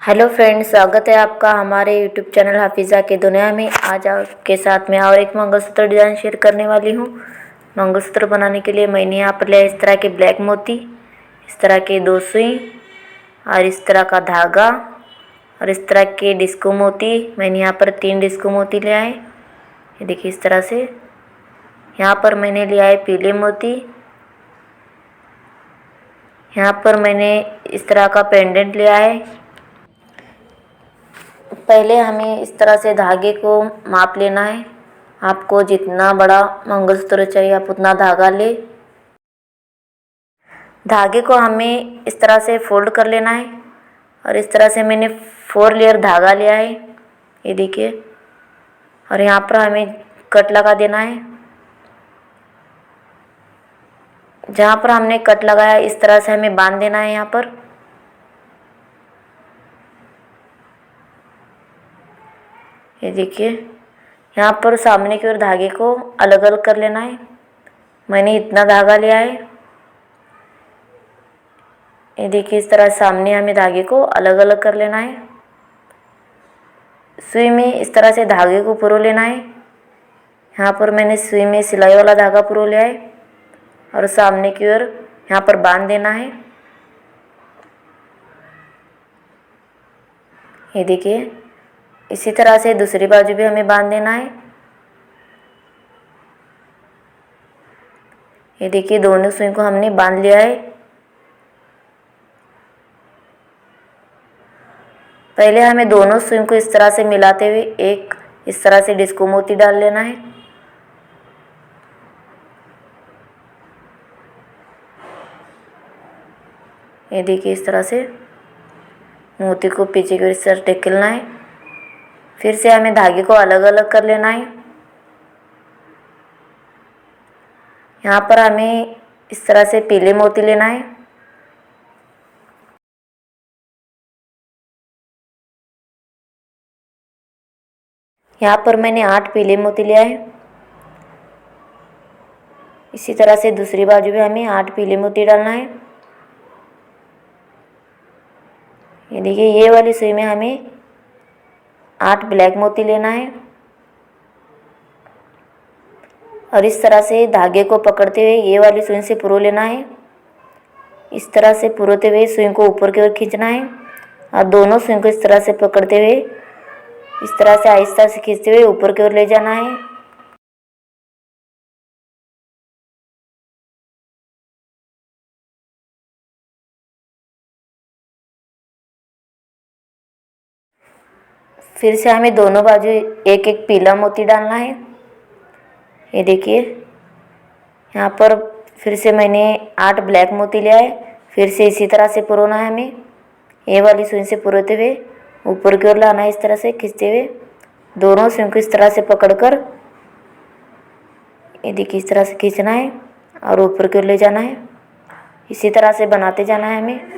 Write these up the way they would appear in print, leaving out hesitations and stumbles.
Hello friends, स्वागत है आपका हमारे यूट्यूब चैनल हाफिज़ा की दुनिया में। आज आपके साथ में और एक मंगलसूत्र डिज़ाइन शेयर करने वाली हूँ। मंगलसूत्र बनाने के लिए मैंने यहाँ पर लिया इस तरह के ब्लैक मोती, इस तरह के 2 सुई और इस तरह का धागा और इस तरह के डिस्को मोती। मैंने यहाँ पर 3 डिस्को मोती लिया है। ये देखिए इस तरह से। यहाँ पर मैंने लिया है पीले मोती। यहाँ पर मैंने इस तरह का पेंडेंट लिया है। पहले हमें इस तरह से धागे को माप लेना है। आपको जितना बड़ा मंगलसूत्र चाहिए आप उतना धागा ले। धागे को हमें इस तरह से फोल्ड कर लेना है और इस तरह से मैंने 4 लेयर धागा लिया है, ये देखिए। और यहाँ पर हमें कट लगा देना है। जहाँ पर हमने कट लगाया इस तरह से हमें बांध देना है। यहाँ पर ये देखिए, यहाँ पर सामने की ओर धागे को अलग अलग कर लेना है। मैंने इतना धागा लिया है। ये देखिए इस तरह सामने हमें धागे को अलग अलग कर लेना है। सुई में इस तरह से धागे को पुरो लेना है। यहाँ पर मैंने सुई में सिलाई वाला धागा पुरो लिया है और सामने की ओर यहाँ पर बांध देना है। ये देखिए, इसी तरह से दूसरी बाजू भी हमें बांध देना है। ये देखिए दोनों सुई को हमने बांध लिया है। पहले हमें दोनों सुई को इस तरह से मिलाते हुए एक इस तरह से डिस्को मोती डाल लेना है। ये देखिए इस तरह से मोती को पीछे की ओर इस तरह टेकलना है। फिर से हमें धागे को अलग अलग कर लेना है। यहाँ पर हमें इस तरह से पीले मोती लेना है। यहाँ पर मैंने 8 पीले मोती लिया है। इसी तरह से दूसरी बाजू भी हमें 8 पीले मोती डालना है। ये देखिए, ये वाली सुई में हमें 8 ब्लैक मोती लेना है और इस तरह से धागे को पकड़ते हुए ये वाली सुई से पुरो लेना है। इस तरह से पुरोते हुए सुई को ऊपर की ओर खींचना है और दोनों सुई को इस तरह से पकड़ते हुए इस तरह से आहिस्ता से खींचते हुए ऊपर की ओर ले जाना है। फिर से हमें दोनों बाजू एक एक पीला मोती डालना है। ये देखिए, यहाँ पर फिर से मैंने 8 ब्लैक मोती लिया है। फिर से इसी तरह से पुरोना है हमें। ये वाली सुई से पुरोते हुए ऊपर की ओर लाना है, इस तरह से खींचते हुए दोनों सुई को इस तरह से पकड़कर ये देखिए इस तरह से खींचना है और ऊपर की ओर ले जाना है। इसी तरह से बनाते जाना है हमें।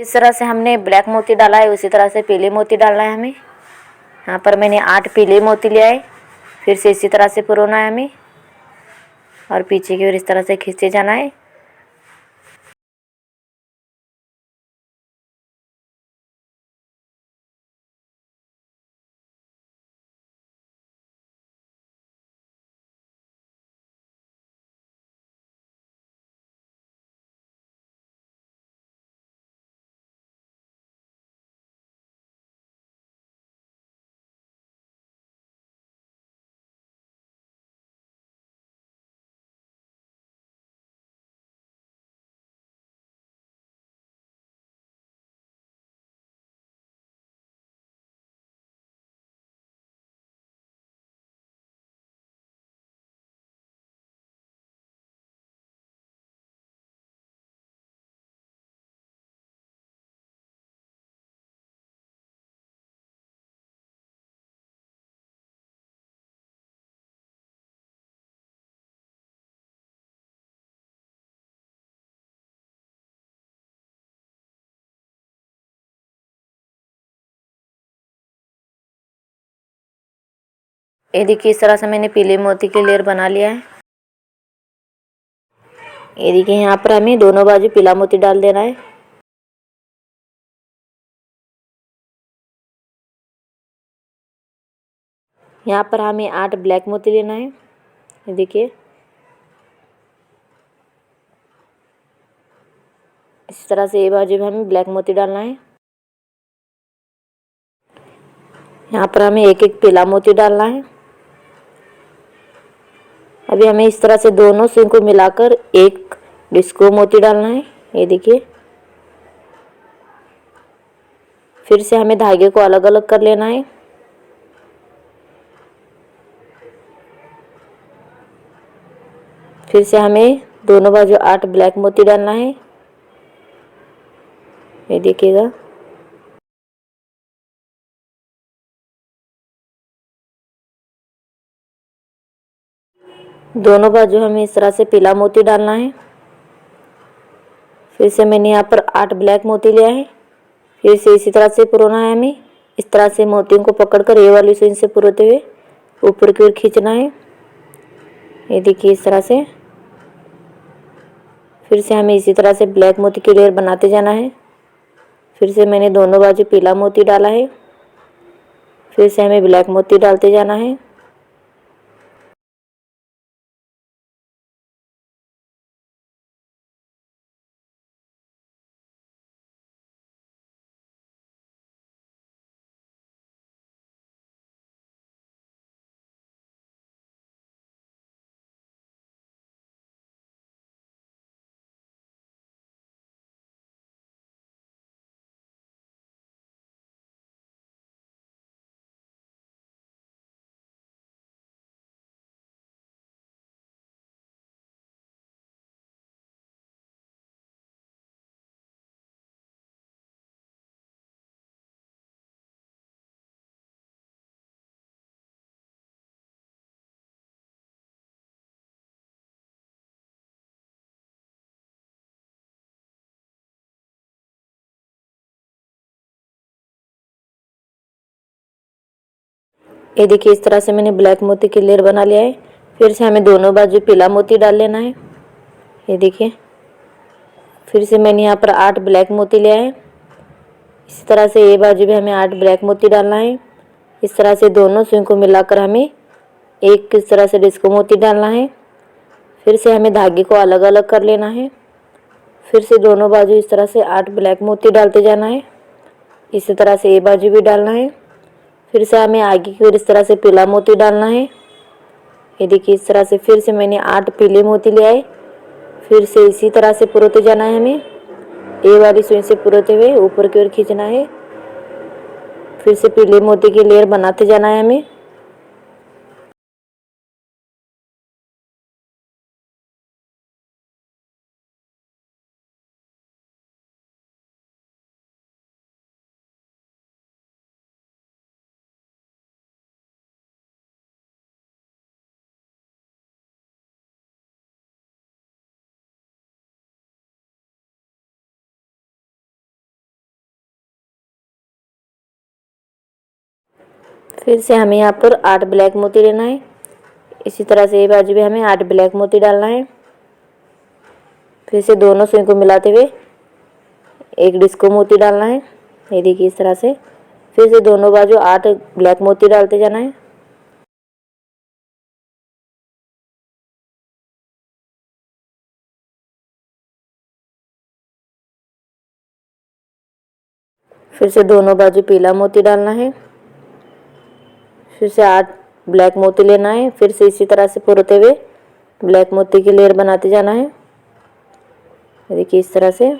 जिस तरह से हमने ब्लैक मोती डाला है उसी तरह से पीले मोती डालना है हमें। यहाँ पर मैंने 8 पीले मोती लिया है। फिर से इसी तरह से पुरोना है हमें और पीछे की ओर इस तरह से खींचते जाना है। ये देखिए इस तरह से मैंने पीले मोती की लेयर बना लिया है। ये देखिए यहाँ पर हमें दोनों बाजू पीला मोती डाल देना है। यहाँ पर हमें 8 ब्लैक मोती लेना है। ये देखिए इस तरह से ये बाजू में हमें ब्लैक मोती डालना है। यहाँ पर हमें एक एक पीला मोती डालना है। अभी हमें इस तरह से दोनों सिंग को मिलाकर एक डिस्को मोती डालना है। ये देखिए फिर से हमें धागे को अलग अलग कर लेना है। फिर से हमें दोनों बाजू 8 ब्लैक मोती डालना है। ये देखिएगा दोनों बाजू हमें इस तरह से पीला मोती डालना है। फिर से मैंने यहाँ पर 8 ब्लैक मोती लिया है। फिर से इसी तरह से पुरोना है हमें। इस तरह से मोतियों को पकड़कर ये वाली सुई से पुरोते हुए ऊपर की ओर खींचना है। ये देखिए इस तरह से। फिर से हमें इसी तरह से ब्लैक मोती की लेयर बनाते जाना है। फिर से मैंने दोनों बाजू पीला मोती डाला है। फिर से हमें ब्लैक मोती डालते जाना है। ये देखिए इस तरह से मैंने ब्लैक मोती की लेयर बना लिया है। फिर से हमें दोनों बाजू पीला मोती डाल लेना है। ये देखिए फिर से मैंने यहाँ पर 8 ब्लैक मोती लिया है। इसी तरह से ये बाजू भी हमें 8 ब्लैक मोती डालना है। इस तरह से दोनों सुई को मिलाकर हमें एक इस तरह से डिस्को मोती डालना है। फिर से हमें धागे को अलग अलग कर लेना है। फिर से दोनों बाजू इस तरह से 8 ब्लैक मोती डालते जाना है। इसी तरह से ये बाजू भी डालना है। फिर से हमें आगे की ओर इस तरह से पीला मोती डालना है। ये देखिए इस तरह से फिर से मैंने 8 पीले मोती लिए आए। फिर से इसी तरह से पुरोते जाना है हमें। ये वाली सुई से पुरोते हुए ऊपर की ओर खींचना है। फिर से पीले मोती की लेयर बनाते जाना है हमें। फिर से हमें यहाँ पर 8 ब्लैक मोती लेना है। इसी तरह से ये बाजू भी हमें 8 ब्लैक मोती डालना है। फिर से दोनों सुई को मिलाते हुए एक डिस्को मोती डालना है। ये देखिए इस तरह से। फिर से दोनों बाजू 8 ब्लैक मोती डालते जाना है। फिर से दोनों बाजू पीला मोती डालना है। फिर से 8 ब्लैक मोती लेना है। फिर से इसी तरह से पुरोते हुए ब्लैक मोती की लेयर बनाते जाना है। देखिए इस तरह से।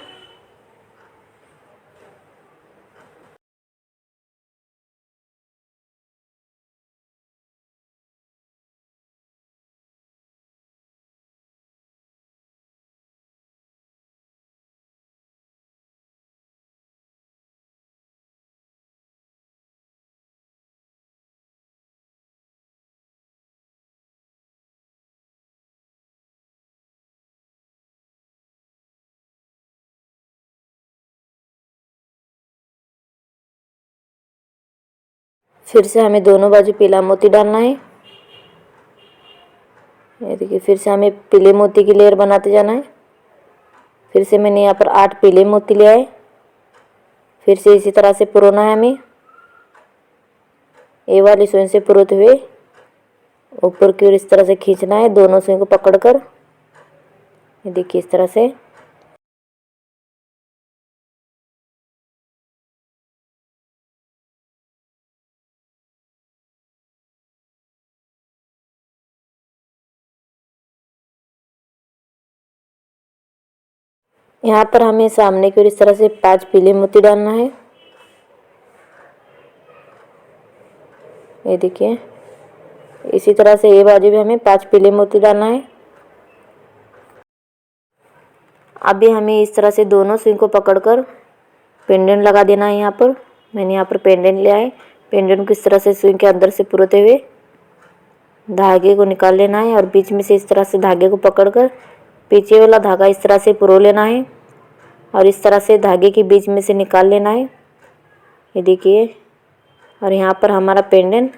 फिर से हमें दोनों बाजू पीला मोती डालना है। ये देखिए फिर से हमें पीले मोती की लेयर बनाते जाना है। फिर से मैंने यहाँ पर 8 पीले मोती ले आए। फिर से इसी तरह से पुरोना है हमें। ये वाली सुई से पुरोते हुए ऊपर की ओर इस तरह से खींचना है, दोनों सुई को पकड़कर। ये देखिए इस तरह से। यहाँ पर हमें सामने की ओर इस तरह से 5 पीले मोती डालना है। ये देखिए इसी तरह से ये बाजू भी हमें 5 पीले मोती डालना है। अभी हमें इस तरह से दोनों सुई को पकड़कर पेंडेंट लगा देना है। यहाँ पर मैंने यहाँ पर पेंडेंट लिया है। पेंडेंट को इस तरह से सुई के अंदर से पुरोते हुए धागे को निकाल लेना है और बीच में से इस तरह से धागे को पकड़कर पीछे वाला धागा इस तरह से पुरो लेना है और इस तरह से धागे के बीच में से निकाल लेना है। ये देखिए। और यहाँ पर हमारा पेंडेंट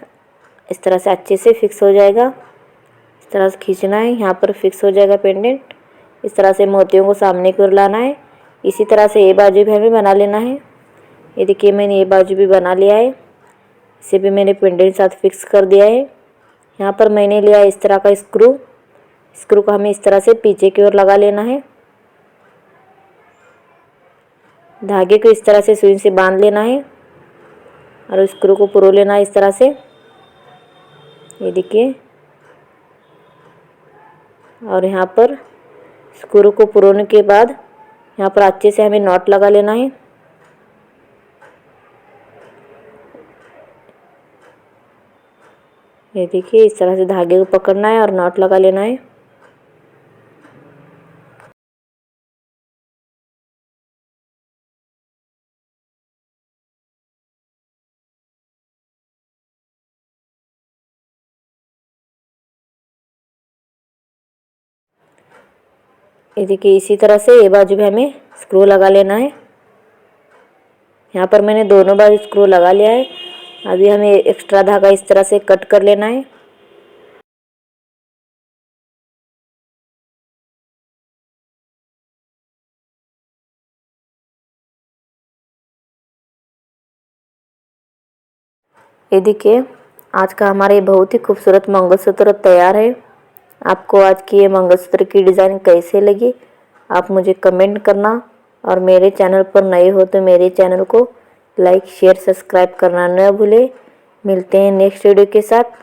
इस तरह से अच्छे से फिक्स हो जाएगा। इस तरह से खींचना है, यहाँ पर फिक्स हो जाएगा पेंडेंट। इस तरह से मोतियों को सामने की ओर लाना है। इसी तरह से ये बाजू भी हमें बना लेना है। ये देखिए मैंने ये बाजू भी बना लिया है। इसे भी मैंने पेंडेंट साथ फिक्स कर दिया है। यहाँ पर मैंने लिया इस तरह का स्क्रू को हमें इस तरह से पीछे की ओर लगा लेना है। धागे को इस तरह से सुई से बांध लेना है और स्क्रू को पुरो लेना है इस तरह से। ये देखिए। और यहाँ पर स्क्रू को पुरोने के बाद यहाँ पर अच्छे से हमें नॉट लगा लेना है। ये देखिए इस तरह से धागे को पकड़ना है और नॉट लगा लेना है। ये देखिए इसी तरह से ये बाजू भी हमें स्क्रू लगा लेना है। यहाँ पर मैंने दोनों बाजू स्क्रू लगा लिया है। अभी हमें एक्स्ट्रा धागा इस तरह से कट कर लेना है। ये देखिए आज का हमारा ये बहुत ही खूबसूरत मंगलसूत्र तैयार है। आपको आज की ये मंगलसूत्र की डिज़ाइन कैसे लगी आप मुझे कमेंट करना और मेरे चैनल पर नए हो तो मेरे चैनल को लाइक शेयर सब्सक्राइब करना न भूलें। मिलते हैं नेक्स्ट वीडियो के साथ।